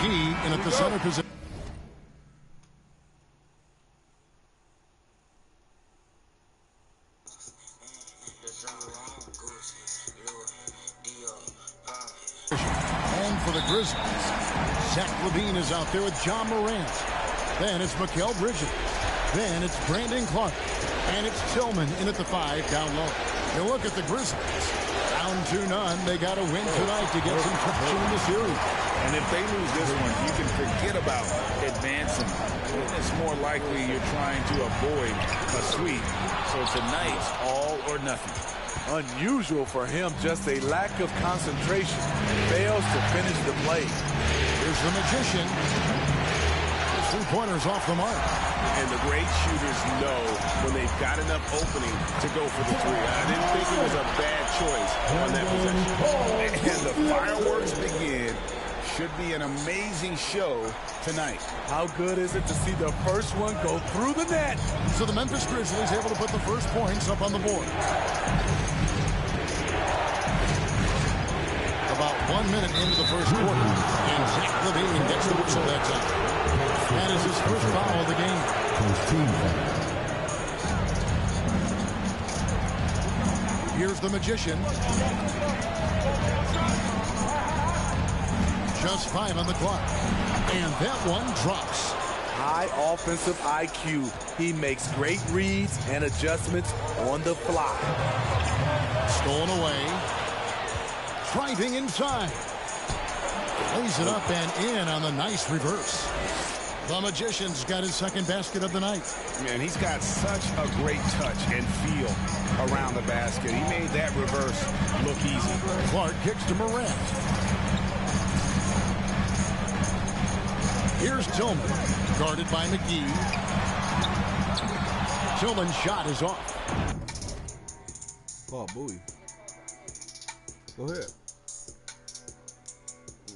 McGee in at the center position. And for the Grizzlies, Zach LaVine is out there with John Morant. Then it's Mikal Bridges. Then it's Brandon Clark. And it's Tillman in at the 5 down low. You look at the Grizzlies. Down 2-0. They got to win tonight to get some traction in the series. And if they lose this one, you can forget about advancing. It's more likely you're trying to avoid a sweep. So tonight's all or nothing. Unusual for him, just a lack of concentration. Fails to finish the play. Here's the Magician. His three-pointers off the mark. And the great shooters know when they've got enough opening to go for the three. I didn't think it was a bad choice on that possession. And the fireworks begin. Should be an amazing show tonight. How good is it to see the first one go through the net? So the Memphis Grizzlies able to put the first points up on the board. About 1 minute into the first quarter, and Zach LaVine gets the whistle that time. That is his first foul of the game. Here's the Magician. Just 5 on the clock. And that one drops. High offensive IQ. He makes great reads and adjustments on the fly. Stolen away. Driving inside. Lays it up and in on the nice reverse. The Magician's got his second basket of the night. Man, he's got such a great touch and feel around the basket. He made that reverse look easy. Clark kicks to Morant. Here's Tillman, guarded by McGee. Tillman's shot is off. Oh, Bowie. Go ahead.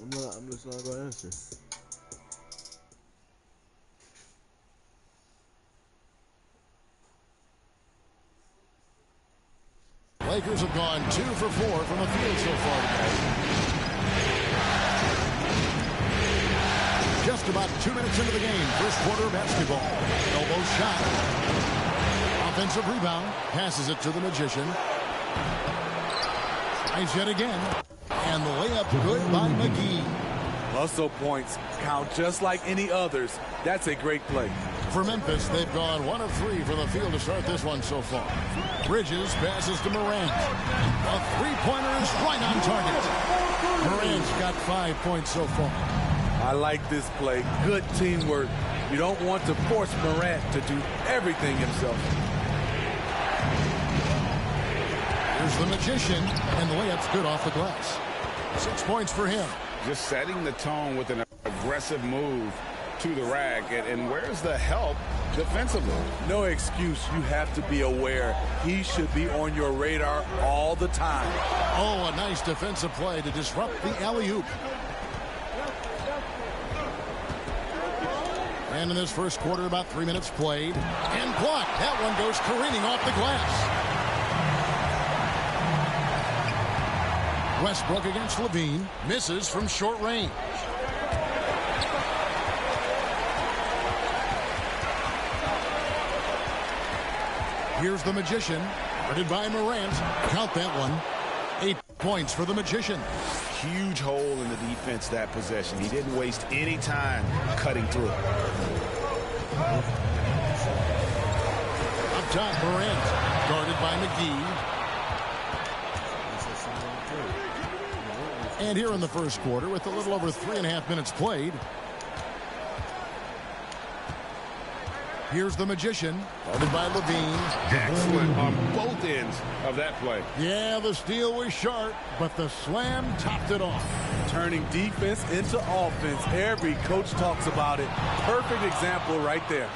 I'm just not going to answer. Lakers have gone 2 for 4 from the field so far today. Just about 2 minutes into the game. First quarter of basketball. Elbow shot. Offensive rebound. Passes it to the Magician. Tries yet again. And the layup good by McGee. Hustle points count just like any others. That's a great play. For Memphis, they've gone 1 of 3 from the field to start this one so far. Bridges passes to Morant. A three-pointer is right on target. Morant's got 5 points so far. I like this play. Good teamwork. You don't want to force Morant to do everything himself. Here's the Magician, and the layup's good off the glass. 6 points for him. Just setting the tone with an aggressive move to the rack. And where's the help defensively? No excuse. You have to be aware. He should be on your radar all the time. Oh, a nice defensive play to disrupt the alley-oop. And in this first quarter, about 3 minutes played. And blocked. That one goes careening off the glass. Westbrook against LaVine. Misses from short range. Here's the Magician. Guarded by Morant. Count that one. 8 points for the Magician. Huge hole in the defense that possession. He didn't waste any time cutting through. Up top, Morant. Guarded by McGee. And here in the first quarter, with a little over 3.5 minutes played. Here's the Magician, guarded by LaVine. Excellent on both ends of that play. Yeah, the steal was sharp, but the slam topped it off. Turning defense into offense. Every coach talks about it. Perfect example right there.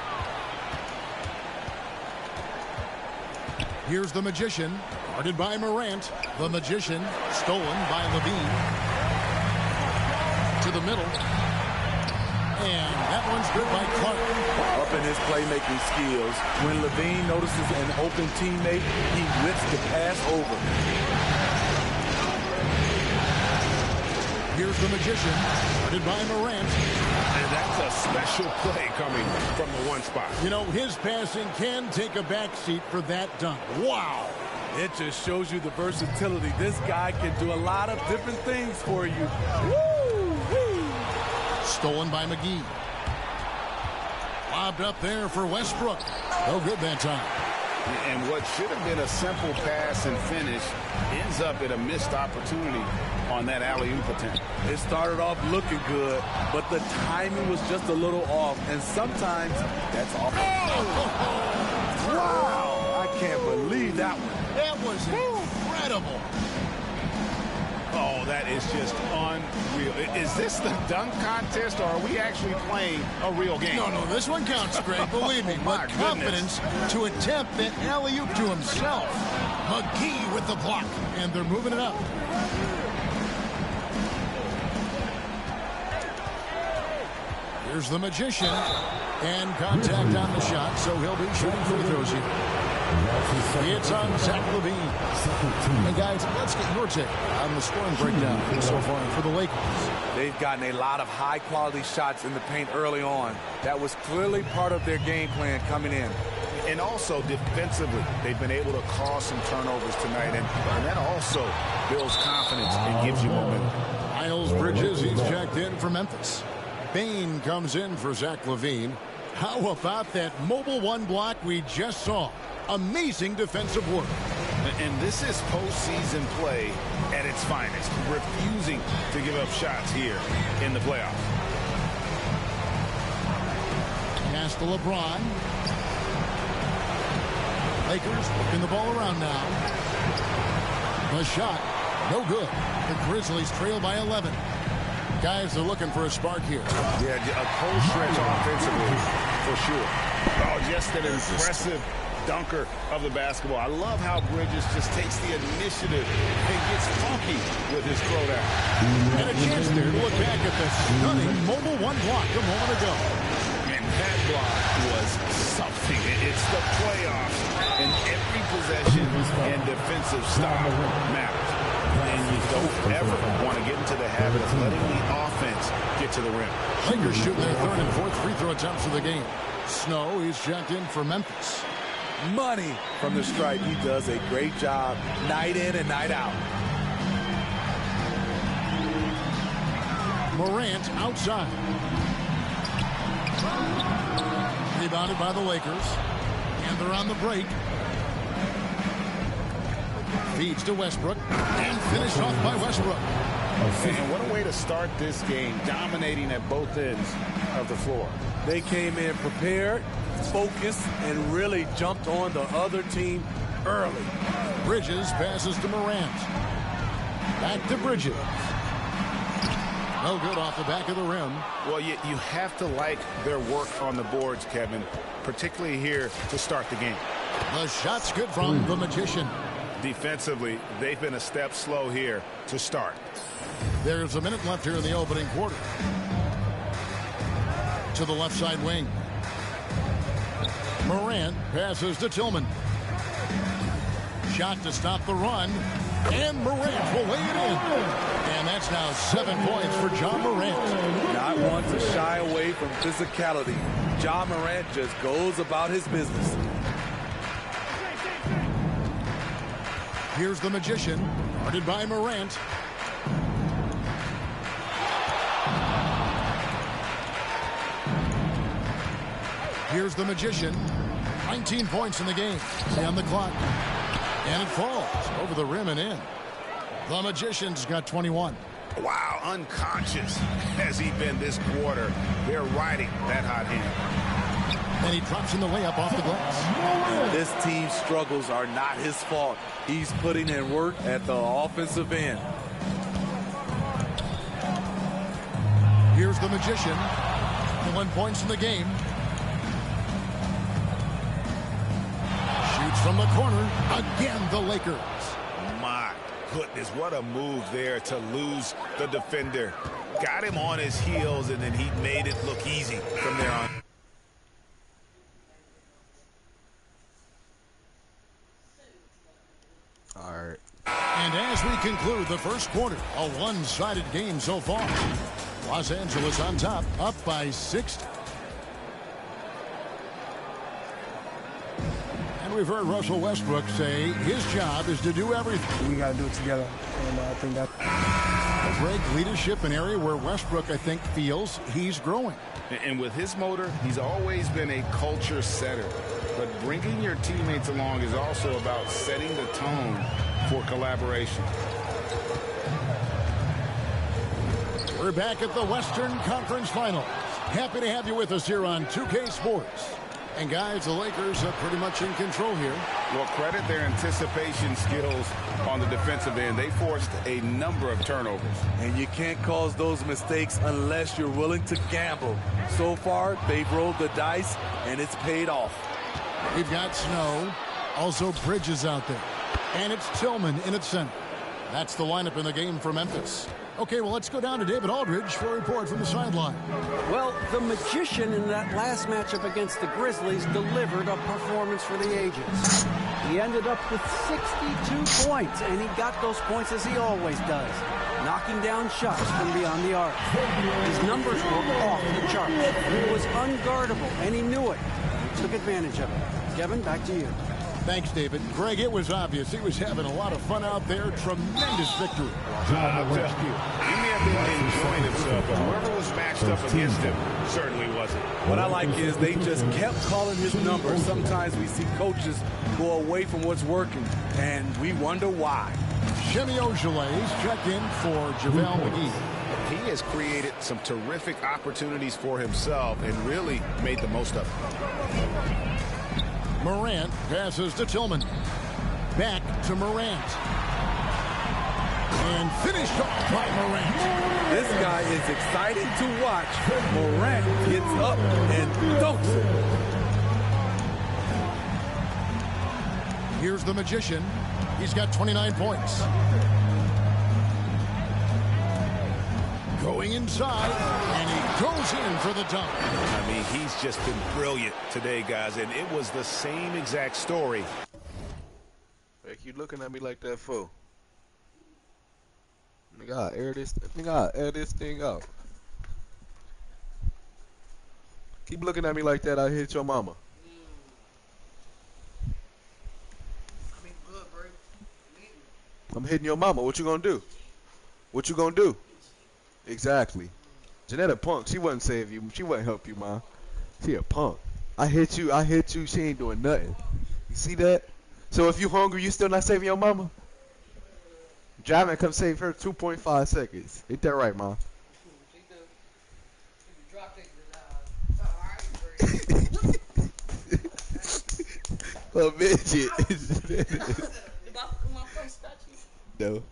Here's the Magician, guarded by Morant. The Magician, stolen by LaVine. To the middle. And that one's good by Clark. Up in his playmaking skills. When LaVine notices an open teammate, he whips the pass over. Here's the magician, guarded by Morant. And that's a special play coming from the one spot. You know, his passing can take a backseat for that dunk. Wow. It just shows you the versatility. This guy can do a lot of different things for you. Woo-wee. Stolen by McGee. Lobbed up there for Westbrook. No good that time. And what should have been a simple pass and finish ends up at a missed opportunity on that alley-oop attempt. It started off looking good, but the timing was just a little off, and sometimes that's off. Oh! Wow! I can't believe that one. That was incredible. Oh, that is just unreal. Is this the dunk contest, or are we actually playing a real game? No, this one counts, Greg, believe me. My But confidence to attempt that alley-oop to himself. McGee with the block, and they're moving it up. Here's the magician, and contact on the shot, so he'll be shooting free throws here. It's on Zach LaVine. Hey, guys, let's get your take on the scoring breakdown so far for the Lakers. They've gotten a lot of high-quality shots in the paint early on. That was clearly part of their game plan coming in. And also defensively, they've been able to cause some turnovers tonight, and that also builds confidence and gives you momentum. Miles Bridges, he's checked in for Memphis. Bain comes in for Zach LaVine. How about that mobile one block we just saw? Amazing defensive work. And this is postseason play at its finest, refusing to give up shots here in the playoffs. Pass to LeBron. Lakers working the ball around now. The shot, no good. The Grizzlies trail by 11. Guys, they're looking for a spark here. Yeah, a cold stretch offensively, for sure. Oh, just an impressive dunker of the basketball. I love how Bridges just takes the initiative and gets funky with his throwdown. And a chance there to look back at the stunning mobile one block a moment ago. And that block was something. It's the playoffs, and every possession and defensive style matters. And you don't ever want to get into the habit of letting the offense get to the rim. Lakers shooting their third and fourth free throw attempts of the game. Snow, he's checked in for Memphis. Money from the stripe. He does a great job night in and night out. Morant outside. Rebounded by the Lakers. And they're on the break. Feeds to Westbrook. And finished off by Westbrook. And what a way to start this game, dominating at both ends of the floor. They came in prepared, focused, and really jumped on the other team early. Bridges passes to Morant. Back to Bridges. No good off the back of the rim. Well, you have to like their work on the boards, Kevin, particularly here to start the game. The shot's good from the magician. Defensively, they've been a step slow here to start. There's a minute left here in the opening quarter. To the left side wing. Morant passes to Tillman. Shot to stop the run. And Morant will lay it in. And that's now 7 points for John Morant. Not one to shy away from physicality. John Morant just goes about his business. Here's the magician, guarded by Morant. Here's the magician. 19 points in the game. Stay on the clock. And it falls over the rim and in. The magician's got 21. Wow, unconscious has he been this quarter. They're riding that hot hand. And he drops in the layup off the glass. This team's struggles are not his fault. He's putting in work at the offensive end. Here's the magician. 21 points in the game. Shoots from the corner. Again, the Lakers. My goodness, what a move there to lose the defender. Got him on his heels, and then he made it look easy from there on. All right. And as we conclude the first quarter, a one-sided game so far. Los Angeles on top, up by 60. And we've heard Russell Westbrook say his job is to do everything. We got to do it together, and I think that. Greg, leadership, an area where Westbrook, I think, feels he's growing. And with his motor, he's always been a culture setter. But bringing your teammates along is also about setting the tone for collaboration. We're back at the Western Conference Finals. Happy to have you with us here on 2K Sports. And guys, the Lakers are pretty much in control here. Well, credit their anticipation skills on the defensive end. They forced a number of turnovers. And you can't cause those mistakes unless you're willing to gamble. So far, they've rolled the dice, and it's paid off. We've got Snow, also Bridges out there. And it's Tillman in its center. That's the lineup in the game for Memphis. Okay, well, let's go down to David Aldridge for a report from the sideline. Well, the magician in that last matchup against the Grizzlies delivered a performance for the ages. He ended up with 62 points, and he got those points as he always does, knocking down shots from beyond the arc. His numbers were off the charts. He was unguardable, and he knew it. He took advantage of it. Kevin, back to you. Thanks, David. Greg, it was obvious he was having a lot of fun out there. Tremendous victory. I'll tell you, he may have been enjoying himself, but whoever was matched up against him certainly wasn't. What I like is they just kept calling his number. Sometimes we see coaches go away from what's working, and we wonder why. Shemi Ojeley's checked in for JaVale McGee. He has created some terrific opportunities for himself and really made the most of it. Morant passes to Tillman. Back to Morant. And finished off by Morant. This guy is excited to watch. Morant gets up and dunks it. Here's the magician. He's got 29 points. Going inside, and he goes in for the dunk. I mean, he's just been brilliant today, guys, and it was the same exact story. Hey, you looking at me like that for? Nigga, I'll air this thing out. Keep looking at me like that, I'll hit your mama. I'm hitting your mama. What you gonna do? What you gonna do? Exactly. Janetta punk. She wouldn't save you. She wouldn't help you, man. She a punk. I hit you. She ain't doing nothing. You see that? So if you hungry, you still not saving your mama? Driving, come save her 2.5 seconds. Ain't that right, man? A midget. No.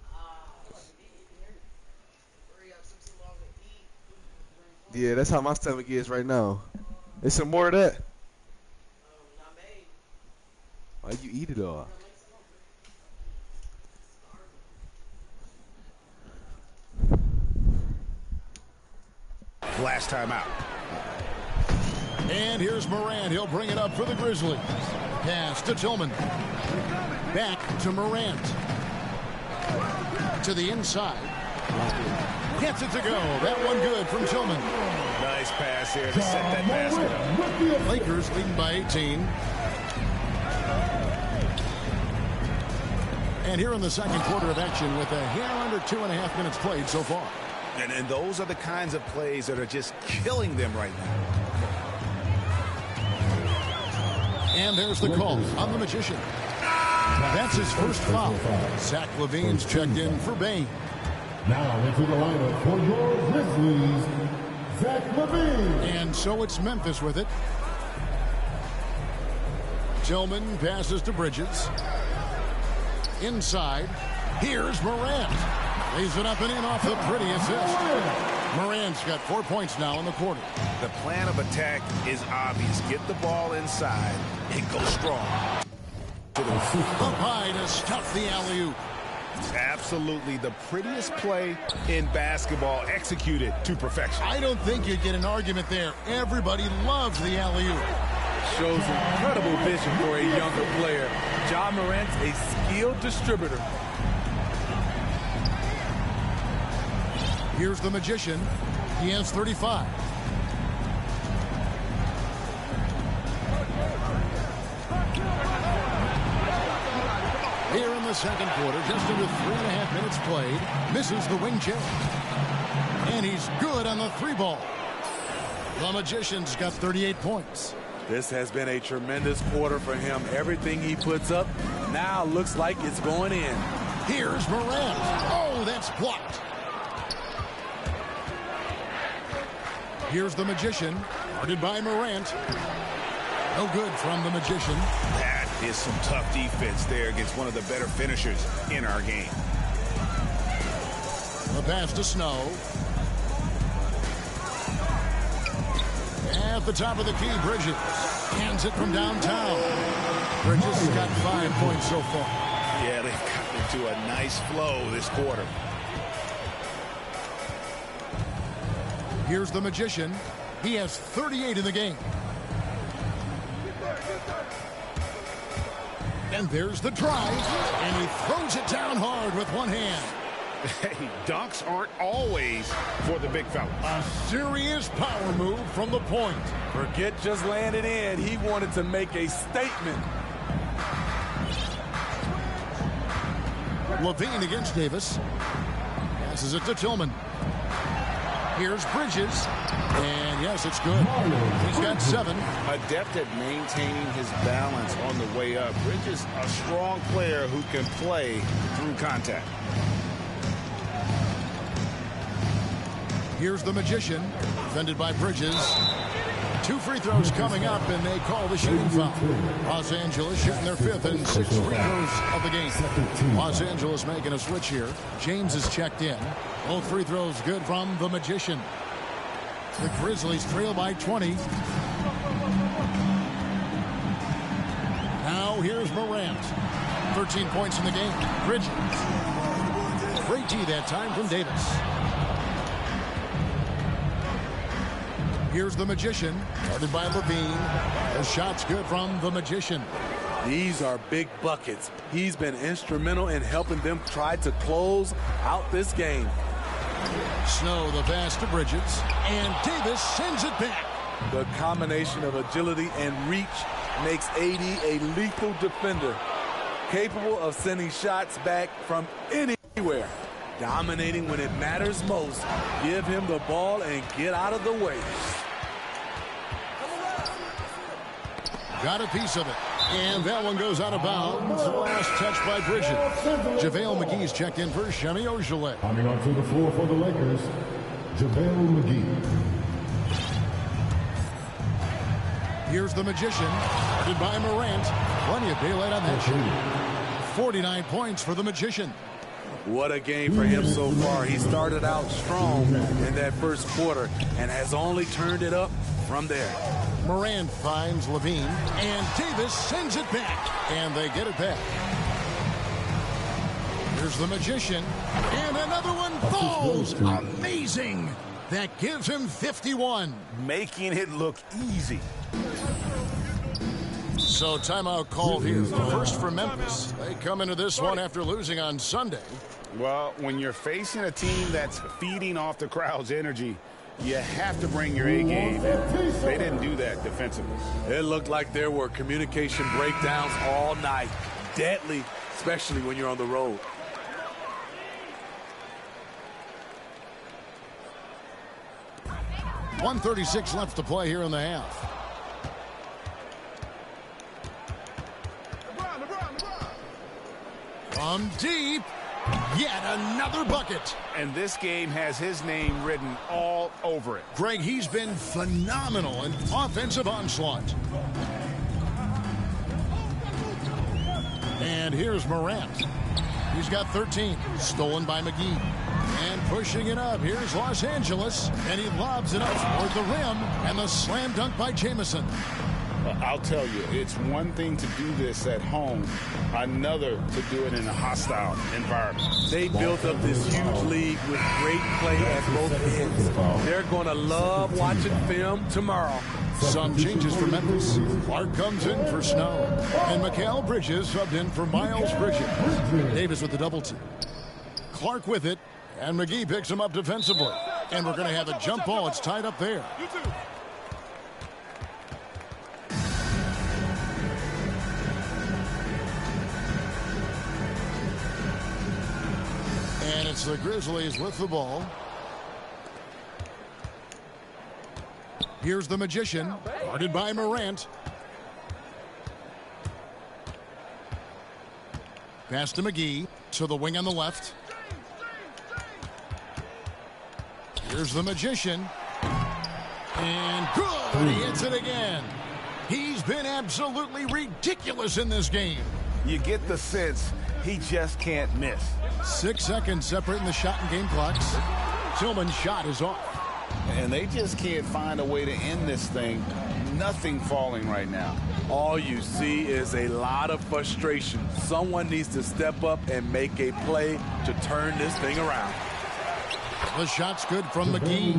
Yeah, that's how my stomach is right now. There's some more of that. Why you eat it all? Last time out. And here's Morant. He'll bring it up for the Grizzlies. Pass to Tillman. Back to Morant. To the inside. Gets it to go. That one good from Tillman. Nice pass here to set that basket up. Lakers leading by 18. And here in the second quarter of action with a hair under 2.5 minutes played so far. And those are the kinds of plays that are just killing them right now. And there's the call on the magician. That's his first foul. Zach LaVine's checked in for Bane. Now into the lineup for your Grizzlies, Zach LaVine. And so it's Memphis with it. Tillman passes to Bridges. Inside. Here's Morant. Lays it up and in off the pretty assist. Morant's got 4 points now in the quarter. The plan of attack is obvious. Get the ball inside and go strong. Up high to stuff the alley-oop. Absolutely the prettiest play in basketball, executed to perfection. I don't think you'd get an argument there. Everybody loves the alley-oop. Shows incredible vision for a younger player. Ja Morant's a skilled distributor. Here's the Magician. He has 35. Here in the second quarter, just under 3.5 minutes played, misses the wing check. And he's good on the 3-ball. The Magician's got 38 points. This has been a tremendous quarter for him. Everything he puts up now looks like it's going in. Here's Morant. Oh, that's blocked. Here's the Magician, guarded by Morant. No good from the Magician. That is some tough defense there against one of the better finishers in our game. The pass to Snow. At the top of the key, Bridges hands it from downtown. Bridges has got 5 points so far. Yeah, they've gotten into a nice flow this quarter. Here's the Magician. He has 38 in the game. And there's the drive, and he throws it down hard with one hand. Hey, dunks aren't always for the big fella. A serious power move from the point. Forget just laying it in. He wanted to make a statement. Levine against Davis. Passes it to Tillman. Here's Bridges. And yes, it's good. He's got 7. Adept at maintaining his balance on the way up. Bridges, a strong player who can play through contact. Here's the Magician, defended by Bridges. 2 free throws coming up, and they call the shooting foul. Los Angeles shooting their 5th and 6th free throws of the game. Los Angeles making a switch here. James is checked in. Both free throws good from the Magician. The Grizzlies trail by 20. Now here's Morant. 13 points in the game. Bridges. Great D that time from Davis. Here's the Magician, guarded by Levine. The shot's good from the Magician. These are big buckets. He's been instrumental in helping them try to close out this game. Snow the pass to Bridges, and Davis sends it back. The combination of agility and reach makes AD a lethal defender, capable of sending shots back from anywhere. Dominating when it matters most. Give him the ball and get out of the way. Got a piece of it. And that one goes out of bounds. Last touch by Bridges. JaVale McGee's checked in for Semi Ojeleye. Coming onto the floor for the Lakers, JaVale McGee. Here's the Magician, guarded by Morant. Plenty of daylight on that shot. 49 points for the Magician. What a game for him so far. He started out strong in that first quarter and has only turned it up from there. Morant finds Levine, and Davis sends it back, and they get it back. Here's the Magician, and another one falls. Amazing. That gives him 51. Making it look easy. So timeout called here. First for Memphis. They come into this one after losing on Sunday. Well, when you're facing a team that's feeding off the crowd's energy, you have to bring your A game, and they didn't do that defensively. It looked like there were communication breakdowns all night. Deadly, especially when you're on the road. .136 left to play here in the half. From deep, yet another bucket. And this game has his name written all over it. Greg, he's been phenomenal in offensive onslaught. And here's Morant. He's got 13, stolen by McGee. And pushing it up, here's Los Angeles. And he lobs it up toward the rim. And the slam dunk by Jamison. I'll tell you, it's one thing to do this at home, another to do it in a hostile environment. They built up this huge league with great play at both ends. They're going to love watching film tomorrow. Some changes for Memphis. Clark comes in for Snow. And Mikal Bridges subbed in for Miles Bridges. Davis with the double team. Clark with it. And McGee picks him up defensively. And we're going to have a jump ball. It's tied up there. And it's the Grizzlies with the ball. Here's the Magician, guarded by Morant. Pass to McGee, to the wing on the left. Here's the Magician. And good, he hits it again. He's been absolutely ridiculous in this game. You get the sense he just can't miss. 6 seconds separating the shot and game clocks. Tillman's shot is off. And they just can't find a way to end this thing. Nothing falling right now. All you see is a lot of frustration. Someone needs to step up and make a play to turn this thing around. The shot's good from McGee.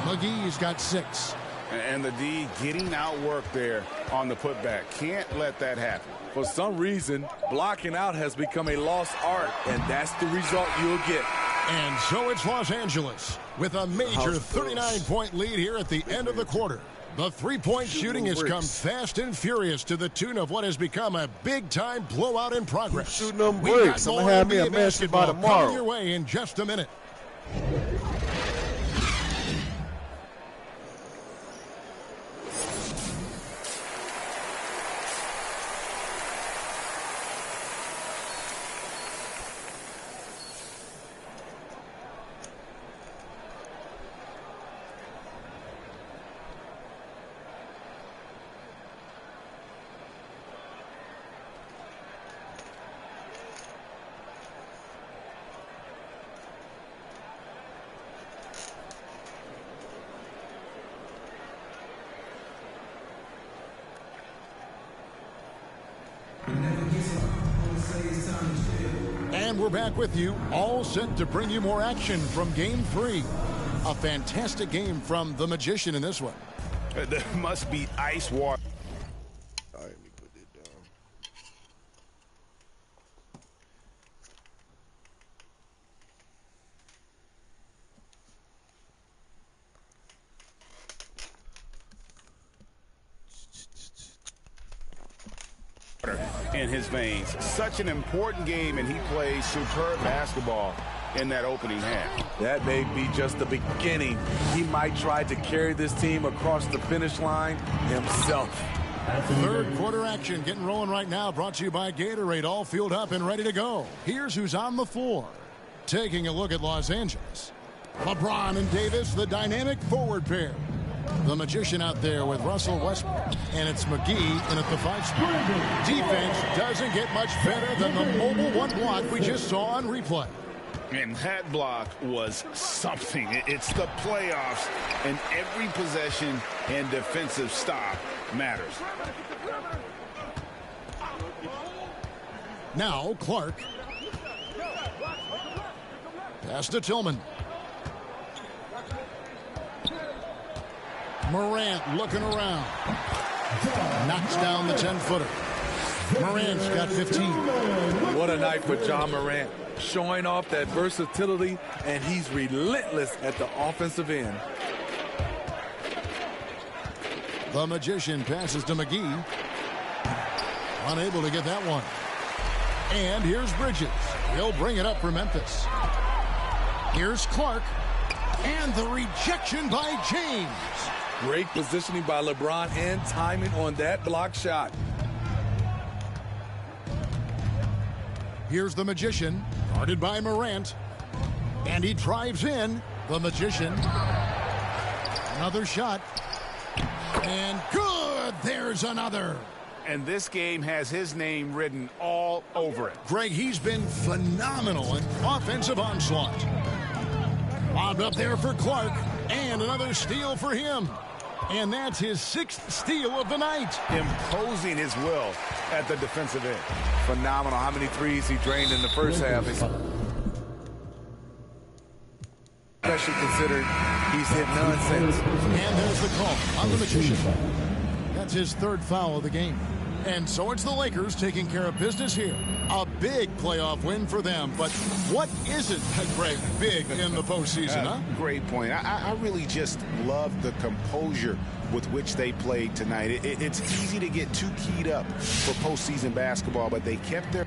McGee's got 6. And the D getting outworked there on the putback. Can't let that happen. For some reason, blocking out has become a lost art, and that's the result you'll get. And so it's Los Angeles with a major 39-point lead here at the end of the quarter. The three-point shooting has come fast and furious to the tune of what has become a big-time blowout in progress. Shooting them bricks. I'm going to have me a basketball tomorrow. Coming your way in just a minute. And we're back with you, all set to bring you more action from Game 3. A fantastic game from the Magician in this one. There must be ice water. All right, let me put it down. In his veins. Such an important game, and he plays superb basketball in that opening half. That may be just the beginning. He might try to carry this team across the finish line himself. Third quarter action getting rolling right now, brought to you by Gatorade, all fueled up and ready to go. Here's who's on the floor. Taking a look at Los Angeles. LeBron and Davis, the dynamic forward pair. The Magician out there with Russell Westbrook. And it's McGee in at the 5 spot. Defense doesn't get much better than the mobile one block we just saw on replay. And that block was something. It's the playoffs, and every possession and defensive stop matters. Now Clark. Pass to Tillman. Morant looking around. Knocks down the 10-footer. Morant's got 15. What a night for John Morant. Showing off that versatility, and he's relentless at the offensive end. The Magician passes to McGee. Unable to get that one. And here's Bridges. He'll bring it up for Memphis. Here's Clark. And the rejection by James. Great positioning by LeBron and timing on that block shot. Here's the Magician, guarded by Morant. And he drives in. The Magician. Another shot. And good! There's another. And this game has his name written all over it. Greg, he's been phenomenal in offensive onslaught. Lobbed up there for Clark. And another steal for him. And that's his 6th steal of the night. Imposing his will at the defensive end. Phenomenal how many threes he drained in the first half. Especially considered he's hit none since. And there's the call on the Magician. That's his 3rd foul of the game. And so it's the Lakers taking care of business here. A big playoff win for them. But what isn't, Greg, big in the postseason, huh? Great point. I really just love the composure with which they played tonight. It's easy to get too keyed up for postseason basketball, but they kept their